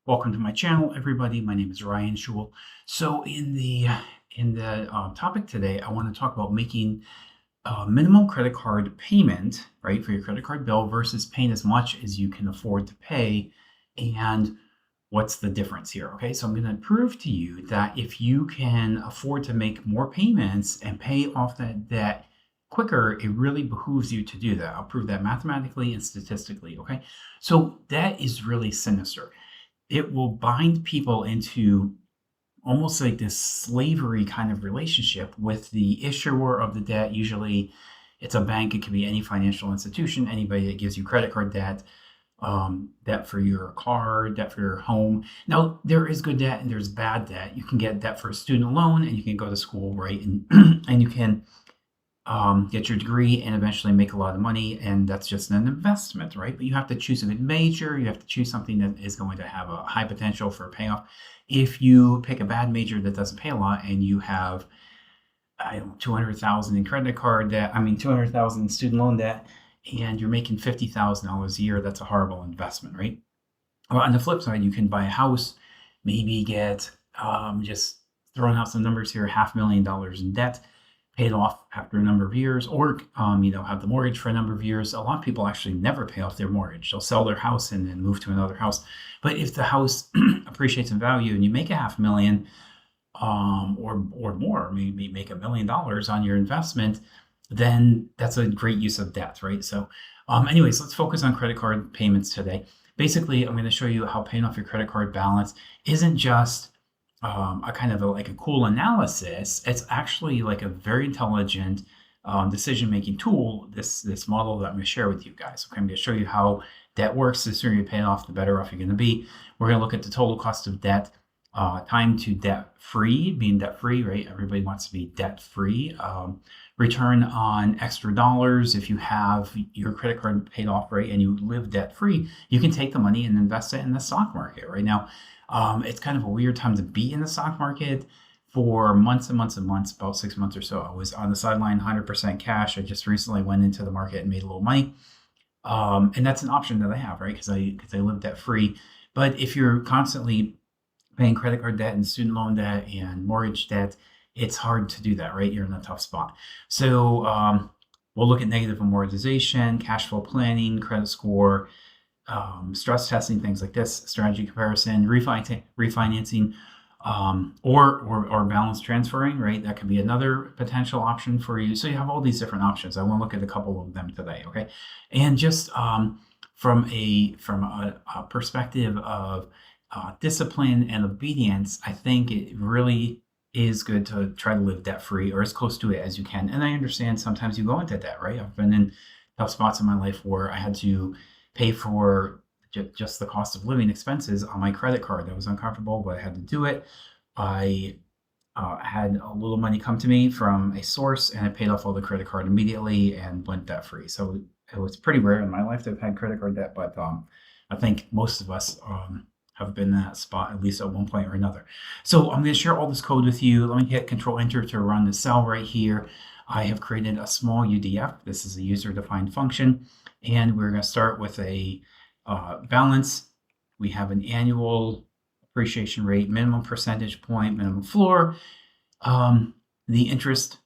Welcome to my channel, everybody. My name is Ryan Schul. So in the topic today, I want to talk about making a minimum credit card payment, right, for your credit card bill versus paying as much as you can afford to pay, and what's the difference here. Okay, so I'm going to prove to you that if you can afford to make more payments and pay off that debt quicker, it really behooves you to do that. I'll prove that mathematically and statistically. Okay, so debt is really sinister. It will bind people into almost like this slavery kind of relationship with the issuer of the debt. Usually it's a bank, it could be any financial institution, anybody that gives you credit card debt, debt for your car, debt for your home. Now, there is good debt and there's bad debt. You can get debt for a student loan and you can go to school, right? And, and you can get your degree and eventually make a lot of money, and that's just an investment, right? But you have to choose a good major. You have to choose something that is going to have a high potential for payoff. If you pick a bad major that doesn't pay a lot and you have, I don't know, 200,000 in credit card debt, 200,000 in student loan debt, and you're making $50,000 a year, that's a horrible investment, right? Well, on the flip side, you can buy a house, maybe get, just throwing out some numbers here, $500,000 in debt, paid off after a number of years, or have the mortgage for a number of years. A lot of people actually never pay off their mortgage. They'll sell their house and then move to another house. But if the house appreciates in value and you make $500,000 or more, maybe make $1 million on your investment, then that's a great use of debt, right? So anyways, let's focus on credit card payments today. Basically, I'm going to show you how paying off your credit card balance isn't just a kind of like a cool analysis. It's actually like a very intelligent decision-making tool, this model that I'm going to share with you guys. Okay, I'm going to show you how debt works. The sooner you pay it off, the better off you're going to be. We're going to look at the total cost of debt, time to debt-free, being debt-free, right? Everybody wants to be debt-free. Return on extra dollars. If you have your credit card paid off, right, and you live debt-free, you can take the money and invest it in the stock market right now. It's kind of a weird time to be in the stock market. For months and months and months, about 6 months or so, I was on the sideline, 100% cash. I just recently went into the market and made a little money. And that's an option that I have, right? Because I live debt free. But if you're constantly paying credit card debt and student loan debt and mortgage debt, it's hard to do that, right? You're in a tough spot. So we'll look at negative amortization, cash flow planning, credit score, stress testing, things like this, strategy comparison, refinancing, or balance transferring, right? That could be another potential option for you. So you have all these different options. I want to look at a couple of them today, okay? And just from a perspective of discipline and obedience, I think it really is good to try to live debt-free or as close to it as you can. And I understand sometimes you go into debt, right? I've been in tough spots in my life where I had to pay for just the cost of living expenses on my credit card. That was uncomfortable, but I had to do it. I had a little money come to me from a source, and I paid off all the credit card immediately and went debt free. So it was pretty rare in my life to have had credit card debt, but I think most of us have been in that spot at least at one point or another. So I'm going to share all this code with you. Let me hit Control Enter to run the cell right here. I have created a small UDF. This is a user-defined function. And we're going to start with a balance. We have an annual appreciation rate, minimum percentage point, minimum floor, the interest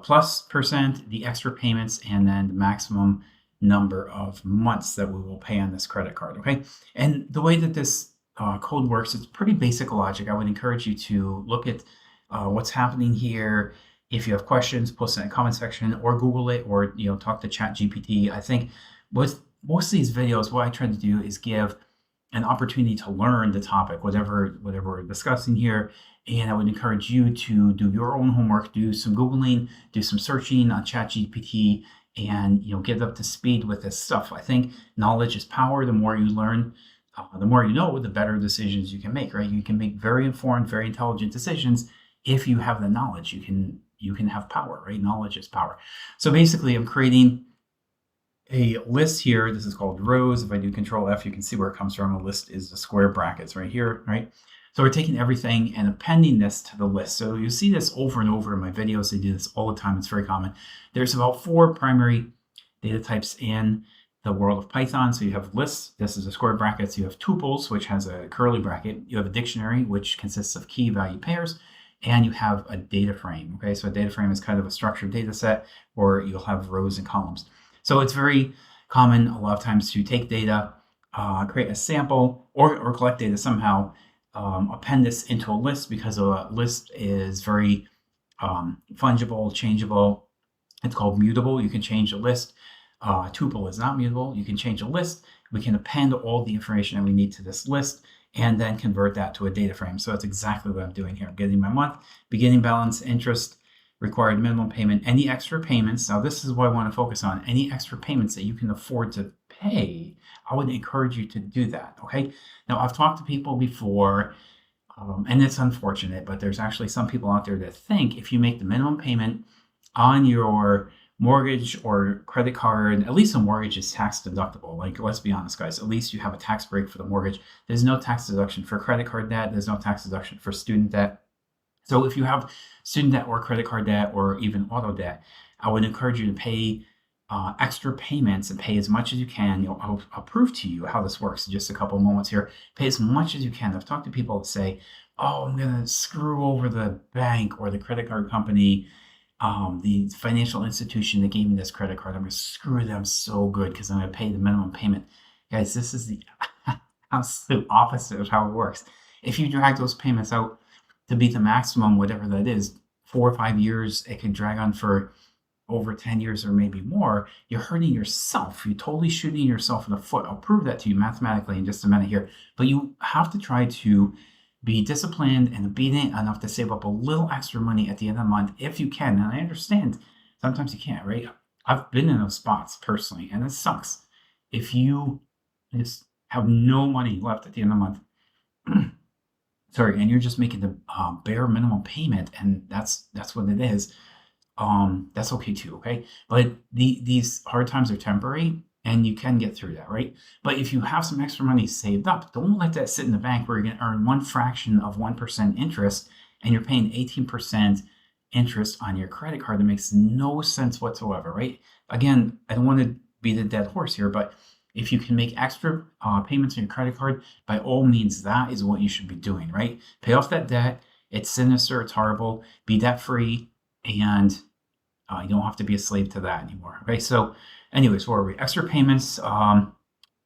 plus percent, the extra payments, and then the maximum number of months that we will pay on this credit card, okay? And the way that this code works, it's pretty basic logic. I would encourage you to look at what's happening here. If you have questions, post it in the comment section or Google it, or talk to ChatGPT. I think with most of these videos, what I try to do is give an opportunity to learn the topic, whatever we're discussing here. And I would encourage you to do your own homework, do some Googling, do some searching on ChatGPT, and get up to speed with this stuff. I think knowledge is power. The more you learn, the more you know, the better decisions you can make, right? You can make very informed, very intelligent decisions if you have the knowledge. You can have power, right? Knowledge is power. So basically, I'm creating a list here. This is called rows. If I do Control F, you can see where it comes from. A list is the square brackets right here, right? So we're taking everything and appending this to the list. So you see this over and over in my videos. I do this all the time. It's very common. There's about 4 primary data types in the world of Python. So you have lists, this is a square brackets. You have tuples, which has a curly bracket. You have a dictionary, which consists of key value pairs, and you have a data frame. Okay, so a data frame is kind of a structured data set, or you'll have rows and columns. So it's very common a lot of times to take data, create a sample, or collect data somehow, append this into a list, because a list is very fungible, changeable. It's called mutable. You can change a list. Tuple is not mutable. You can change a list. We can append all the information that we need to this list and then convert that to a data frame. So that's exactly what I'm doing here. I'm getting my month, beginning balance, interest, required minimum payment, any extra payments. Now, this is what I want to focus on. Any extra payments that you can afford to pay, I would encourage you to do that, okay? Now, I've talked to people before, and it's unfortunate, but there's actually some people out there that think if you make the minimum payment on your mortgage or credit card, at least a mortgage is tax deductible. Like, let's be honest, guys, at least you have a tax break for the mortgage. There's no tax deduction for credit card debt. There's no tax deduction for student debt. So if you have student debt or credit card debt or even auto debt, I would encourage you to pay extra payments and pay as much as you can. I'll prove to you how this works in just a couple of moments here. Pay as much as you can. I've talked to people that say, oh, I'm going to screw over the bank or the credit card company, the financial institution that gave me this credit card. I'm going to screw them so good because I'm going to pay the minimum payment. Guys, this is the absolute opposite of how it works. If you drag those payments out to beat the maximum, whatever that is, 4 or 5 years, it could drag on for over 10 years or maybe more, you're hurting yourself. You're totally shooting yourself in the foot. I'll prove that to you mathematically in just a minute here. But you have to try to be disciplined and obedient enough to save up a little extra money at the end of the month if you can. And I understand sometimes you can't, right? I've been in those spots personally, and it sucks. If you just have no money left at the end of the month, sorry, and you're just making the bare minimum payment, and that's what it is, that's okay too, okay? But these hard times are temporary, and you can get through that, right? But if you have some extra money saved up, don't let that sit in the bank where you're going to earn 1% interest, and you're paying 18% interest on your credit card. That makes no sense whatsoever, right? Again, I don't want to beat a dead horse here, but if you can make extra payments on your credit card, by all means, that is what you should be doing, right? Pay off that debt. It's sinister. It's horrible. Be debt-free, and you don't have to be a slave to that anymore. Okay, so anyways, where are we? Extra payments,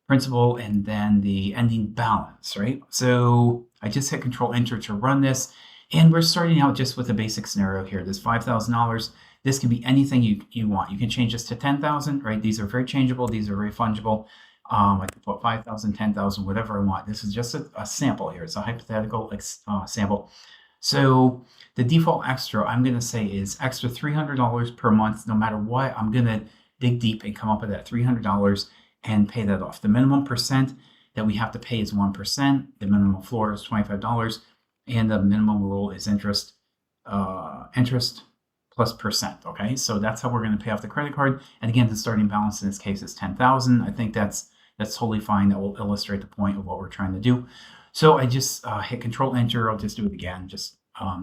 principal, and then the ending balance, right? So I just hit Control Enter to run this, and we're starting out just with a basic scenario here. This $5,000. This can be anything you want. You can change this to 10,000, right? These are very changeable. These are very fungible. I can put 5,000, 10,000, whatever I want. This is just a sample here. It's a hypothetical sample. So the default extra, I'm going to say, is extra $300 per month. No matter what, I'm going to dig deep and come up with that $300 and pay that off. The minimum percent that we have to pay is 1%. The minimum floor is $25. And the minimum rule is interest plus percent. Okay, so that's how we're going to pay off the credit card. And again, the starting balance in this case is 10,000. I think that's totally fine. That will illustrate the point of what we're trying to do. So I just hit Control Enter. I'll just do it again, just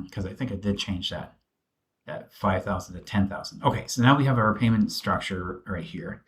because I think I did change that 5,000 to 10,000. Okay, so now we have our payment structure right here.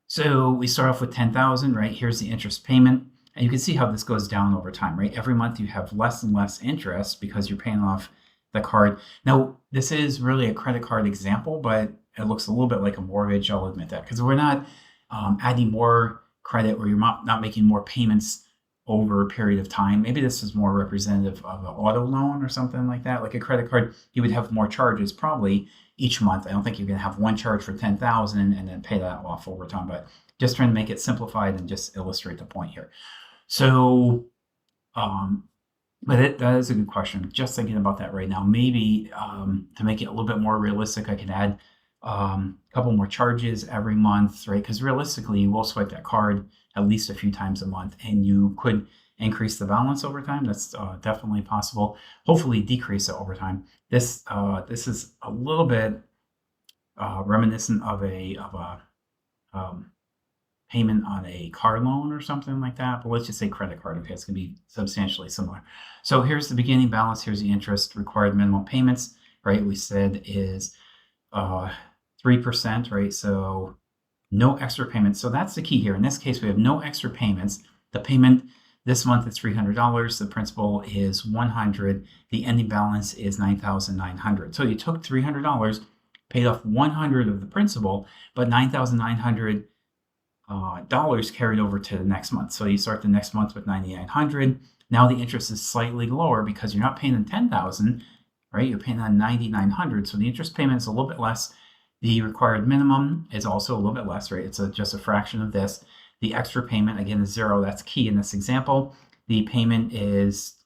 So we start off with 10,000, right? Here's the interest payment. And you can see how this goes down over time, right? Every month you have less and less interest because you're paying off the card. Now, this is really a credit card example, but it looks a little bit like a mortgage. I'll admit that, because we're not adding more credit, or you're not making more payments over a period of time. Maybe this is more representative of an auto loan or something like that. Like a credit card, you would have more charges probably each month. I don't think you're going to have one charge for 10,000 and then pay that off over time, but just trying to make it simplified and just illustrate the point here. So, but that is a good question. Just thinking about that right now. Maybe to make it a little bit more realistic, I could add a couple more charges every month, right? Because realistically, you will swipe that card at least a few times a month, and you could increase the balance over time. That's definitely possible. Hopefully, decrease it over time. This is a little bit reminiscent of a payment on a car loan or something like that, but let's just say credit card. Okay, it's going to be substantially similar. So here's the beginning balance. Here's the interest. Required minimum payments, right? We said is 3%, right? So no extra payments. So that's the key here. In this case, we have no extra payments. The payment this month is $300. The principal is $100. The ending balance is $9,900. So you took $300, paid off $100 of the principal, but $9,900 dollars carried over to the next month. So you start the next month with $9,900. Now the interest is slightly lower because you're not paying on $10,000, right? You're paying on $9,900. So the interest payment is a little bit less. The required minimum is also a little bit less, right? It's just a fraction of this. The extra payment, again, is zero. That's key in this example. The payment is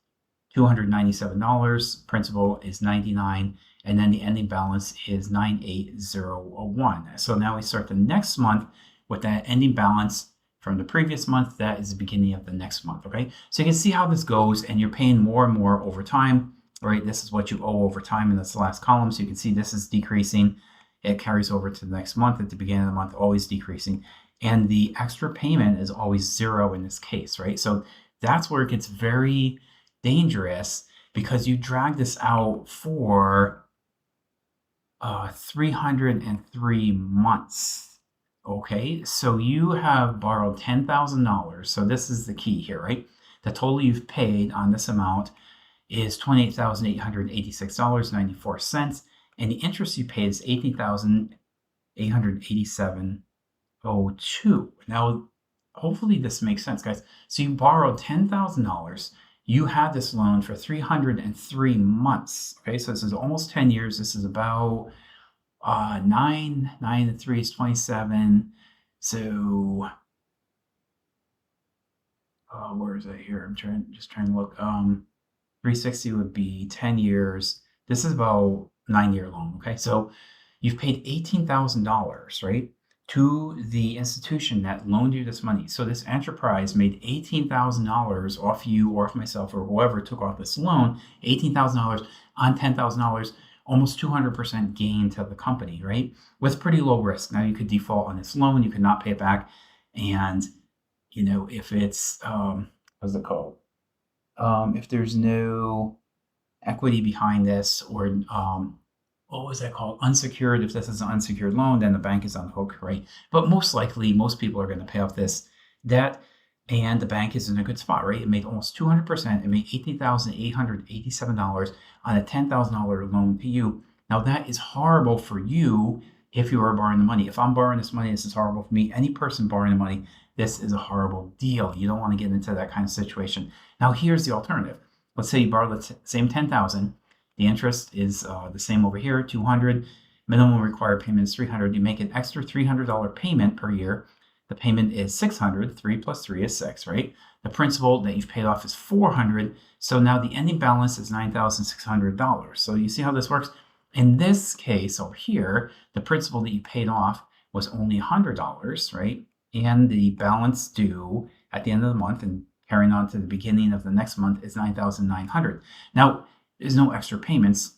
$297. Principal is $99. And then the ending balance is $9,801. So now we start the next month with that ending balance from the previous month. That is the beginning of the next month, okay? So you can see how this goes, and you're paying more and more over time, right? This is what you owe over time, and that's the last column. So you can see this is decreasing. It carries over to the next month. At the beginning of the month, always decreasing. And the extra payment is always zero in this case, right? So that's where it gets very dangerous, because you drag this out for 303 months. Okay, so you have borrowed $10,000. So this is the key here, right? The total you've paid on this amount is $28,886.94. And the interest you paid is $18,887.02. Now, hopefully this makes sense, guys. So you borrowed $10,000. You had this loan for 303 months. Okay, so this is almost 10 years. This is about 9 and 3 is 27. So where is that here? I'm just trying to look. 360 would be 10 years. This is about 9-year loan. Okay, so you've paid $18,000, right, to the institution that loaned you this money. So this enterprise made $18,000 off you or off myself or whoever took off this loan. $18,000 on $10,000. Almost 200% gain to the company, right? With pretty low risk. Now you could default on this loan, you could not pay it back, and if it's what's it called? If there's no equity behind this, or what was that called? Unsecured. If this is an unsecured loan, then the bank is on the hook, right? But most likely, most people are going to pay off this debt, and the bank is in a good spot, right? It made almost 200%. It made $18,887 on a $10,000 loan to you. Now that is horrible for you if you are borrowing the money. If I'm borrowing this money, this is horrible for me. Any person borrowing the money, this is a horrible deal. You don't want to get into that kind of situation. Now here's the alternative. Let's say you borrow the same $10,000. The interest is the same over here, $200. Minimum required payment is $300. You make an extra $300 payment per year. The payment is $600. 3 plus 3 is 6, right? The principal that you've paid off is $400. So now the ending balance is $9,600. So you see how this works? In this case over here, the principal that you paid off was only $100, right? And the balance due at the end of the month and carrying on to the beginning of the next month is $9,900. Now, there's no extra payments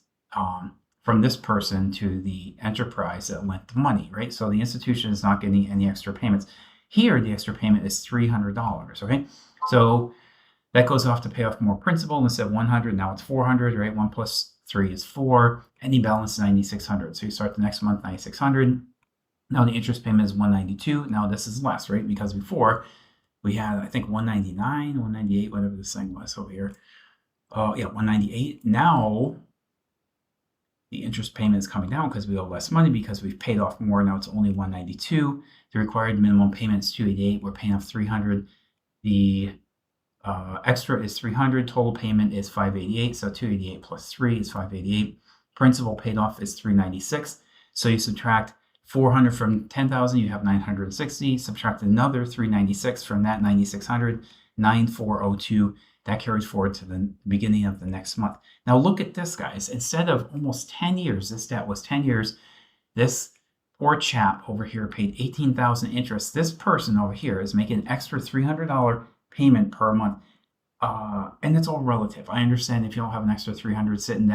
from this person to the enterprise that lent the money, right? So the institution is not getting any extra payments. Here, the extra payment is $300, okay? So that goes off to pay off more principal. Instead of $100, now it's $400, right? 1 plus 3 is 4. Ending balance is $9,600. So you start the next month, $9,600. Now the interest payment is $192. Now this is less, right? Because before we had, I think, $199, $198, whatever this thing was over here. Yeah, $198. Now the interest payment is coming down because we owe less money because we've paid off more. Now it's only $192. The required minimum payment is $288. We're paying off $300. The extra is $300. Total payment is $588. So $288 plus 3 is $588. Principal paid off is $396. So you subtract $400 from $10,000, you have $960. Subtract another $396 from that, $9,600, $9,402. That carries forward to the beginning of the next month. Now look at this, guys. Instead of almost 10 years, this debt was 10 years. This poor chap over here paid $18,000 interest. This person over here is making an extra $300 payment per month. And it's all relative. I understand if you don't have an extra $300 sitting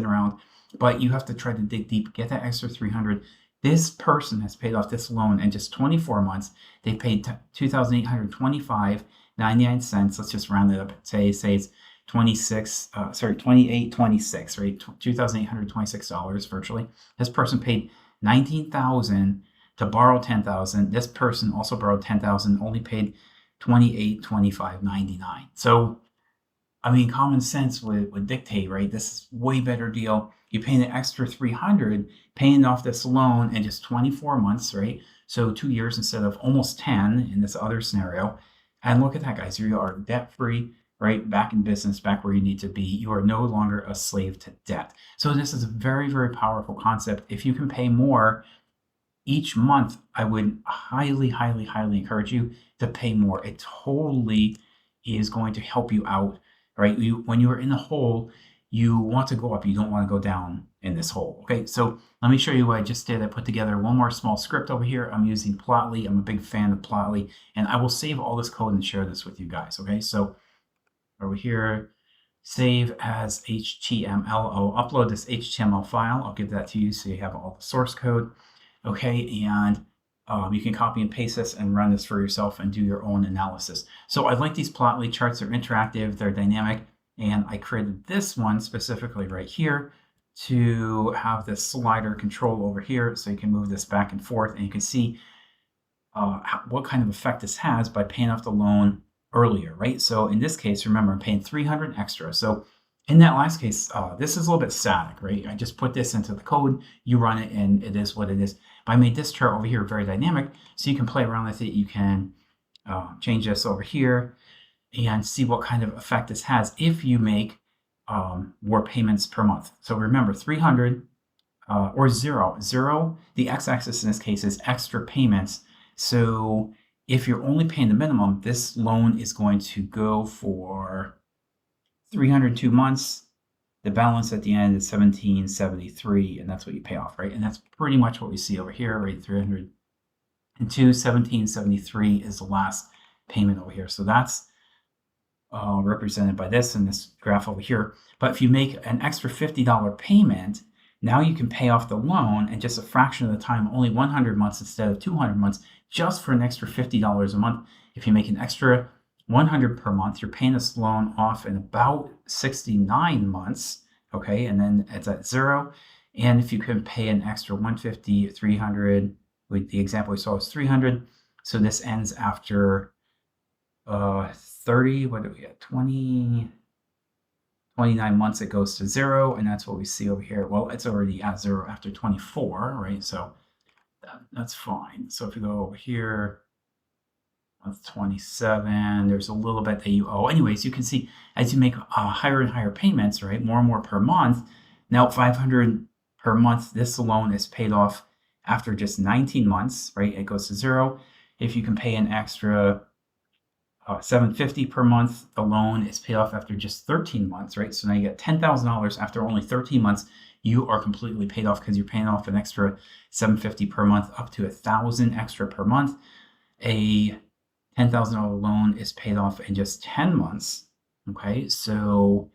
around, but you have to try to dig deep, get that extra $300. This person has paid off this loan in just 24 months. They paid $2,825.99. Let's just round it up. Say it's 28.26, right? $2,826 virtually. This person paid $19,000 to borrow 10,000. This person also borrowed 10,000, only paid 28, 25.99. So I mean, common sense would dictate, right? This is way better deal. You pay an extra 300, paying off this loan in just 24 months, right? So 2 years instead of almost 10 in this other scenario. And look at that, guys. You are debt free, right? Back in business, back where you need to be. You are no longer a slave to debt. So this is a very, very powerful concept. If you can pay more each month, I would highly, highly, highly encourage you to pay more. It totally is going to help you out, right? When you are in the hole, you want to go up. You don't want to go down in this hole. Okay, so let me show you what I just did. I put together one more small script over here. I'm using Plotly. I'm a big fan of Plotly, and I will save all this code and share this with you guys. Okay, so over here, save as HTML. I'll upload this HTML file. I'll give that to you so you have all the source code. Okay, and you can copy and paste this and run this for yourself and do your own analysis. So I like these Plotly charts. They're interactive, they're dynamic, and I created this one specifically right here to have this slider control over here so you can move this back and forth, and you can see what kind of effect this has by paying off the loan earlier, right? So in this case, remember, I'm paying 300 extra. So in that last case, this is a little bit static, right? I just put this into the code, you run it, and it is what it is. But I made this chart over here very dynamic, so you can play around with it. You can change this over here and see what kind of effect this has if you make more payments per month. So remember, 300 or zero. Zero, the x-axis in this case is extra payments. So if you're only paying the minimum, this loan is going to go for 302 months. The balance at the end is 1773, and that's what you pay off, right? And that's pretty much what we see over here, right? 302, 1773 is the last payment over here. So that's represented by this in this graph over here. But if you make an extra $50 payment, now you can pay off the loan in just a fraction of the time, only 100 months instead of 200 months, just for an extra $50 a month. If you make an extra 100 per month, you're paying this loan off in about 69 months, okay? And then it's at zero. And if you can pay an extra 150, 300, with the example we saw was 300. So this ends after 30, what do we get? 29 months, it goes to zero. And that's what we see over here. Well, it's already at zero after 24, right? So that's fine. So if you go over here, 27, there's a little bit that you owe. Anyways, you can see as you make higher and higher payments, right, more and more per month, now 500 per month, this loan is paid off after just 19 months, right? It goes to zero. If you can pay an extra 750 per month, the loan is paid off after just 13 months, right? So now you get $10,000 after only 13 months. You are completely paid off because you're paying off an extra 750 per month, up to 1,000 extra per month. A $10,000 loan is paid off in just 10 months. Okay, so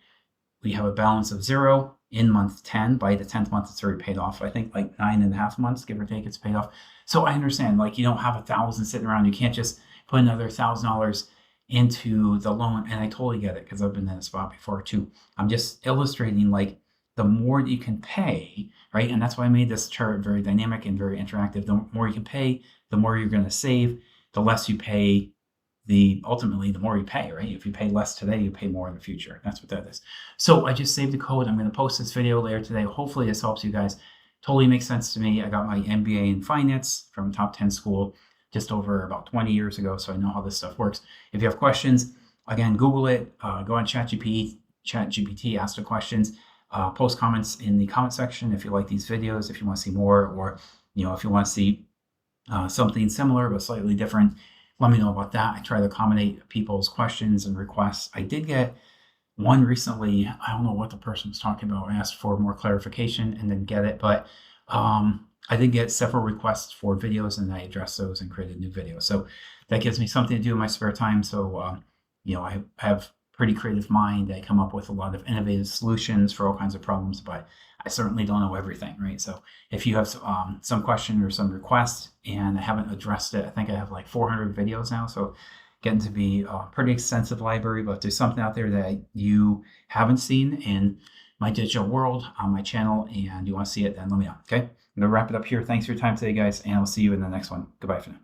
we have a balance of zero in month 10. By the 10th month, it's already paid off. I think like 9.5 months, give or take, it's paid off. So I understand, like, you don't have 1,000 sitting around. You can't just put another $1,000 into the loan. And I totally get it because I've been in a spot before too. I'm just illustrating, like, the more that you can pay, right? And that's why I made this chart very dynamic and very interactive. The more you can pay, the more you're going to save. The less you pay, ultimately the more you pay, right? If you pay less today, you pay more in the future. That's what that is. So I just saved the code. I'm going to post this video later today. Hopefully this helps you guys. Totally makes sense to me. I got my MBA in finance from a top 10 school just over about 20 years ago, so I know how this stuff works. If you have questions, again, Google it, go on ChatGPT, ask the questions, post comments in the comment section if you like these videos, if you want to see more, or if you want to see something similar but slightly different, let me know about that. I try to accommodate people's questions and requests. I did get one recently. I don't know what the person was talking about. I asked for more clarification and didn't get it, but I did get several requests for videos, and I addressed those and created new videos. So that gives me something to do in my spare time. So I have pretty creative mind. I come up with a lot of innovative solutions for all kinds of problems, but I certainly don't know everything, right? So if you have some question or some request and I haven't addressed it, I think I have like 400 videos now, so getting to be a pretty extensive library. But if there's something out there that you haven't seen and my digital world on my channel and you want to see it, then let me know. Okay. I'm going to wrap it up here. Thanks for your time today, guys, and I'll see you in the next one. Goodbye for now.